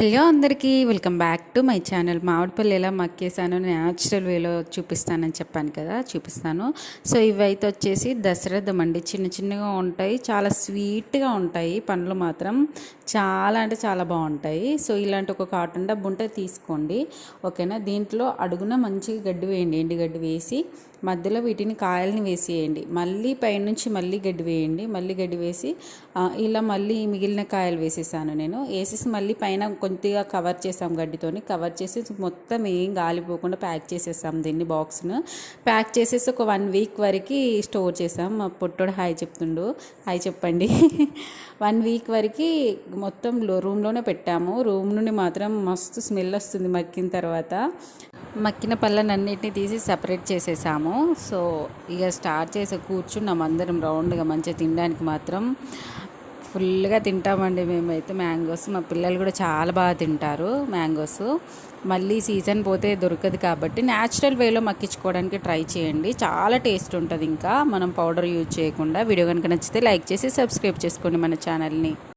Hello అందరికీ welcome back to my channel. మామిడిపళ్ళు ఎలా మక్కేసానో న్యాచురల్ వేలో చూపిస్తానని చెప్పాను కదా, చూపిస్తాను. సో ఇవైతే వచ్చేసి దశరథం అండి. చిన్న చిన్నగా ఉంటాయి, చాలా స్వీట్గా ఉంటాయి. పండ్లు మాత్రం చాలా అంటే చాలా బాగుంటాయి. సో ఇలాంటి ఒక కాటన్ డబ్బు ఉంటే తీసుకోండి, ఓకేనా. దీంట్లో అడుగున మంచిగా గడ్డి వేయండి, ఎండి గడ్డి వేసి మధ్యలో వీటిని కాయల్ని వేసేయండి. మళ్ళీ పైనుంచి మళ్ళీ గడ్డి వేయండి, మళ్ళీ గడ్డి వేసి ఇలా మళ్ళీ మిగిలిన కాయలు వేసేసాను నేను. వేసేసి మళ్ళీ పైన కొద్దిగా కవర్ చేసాం, గడ్డితోని కవర్ చేసి మొత్తం ఏం గాలిపోకుండా ప్యాక్ చేసేసాం. దీన్ని బాక్స్ను ప్యాక్ చేసేసి ఒక 1 వీక్ వరకు స్టోర్ చేసాం. మా పొట్టోడు హాయ్ చెప్తుండు, హాయ్ చెప్పండి. 1 వీక్ వరకు మొత్తం రూమ్లోనే పెట్టాము. రూమ్ నుండి మాత్రం మస్తు స్మెల్ వస్తుంది మక్కిన తర్వాత. మక్కిన పళ్ళనన్నిటిని తీసి సపరేట్ చేసేసాము. సో ఇక స్టార్ట్ చేసి కూర్చున్నాం అందరం రౌండ్గా. మంచిగా తినడానికి మాత్రం ఫుల్గా తింటామండి మేమైతే మ్యాంగోస్. మా పిల్లలు కూడా చాలా బాగా తింటారు మ్యాంగోస్. మళ్ళీ సీజన్ పోతే దొరకదు కాబట్టి న్యాచురల్ వేలో మక్కించుకోవడానికి ట్రై చేయండి, చాలా టేస్ట్ ఉంటుంది. ఇంకా మనం పౌడర్ యూజ్ చేయకుండా. వీడియో కనుక నచ్చితే లైక్ చేసి సబ్స్క్రైబ్ చేసుకోండి మన ఛానల్ని.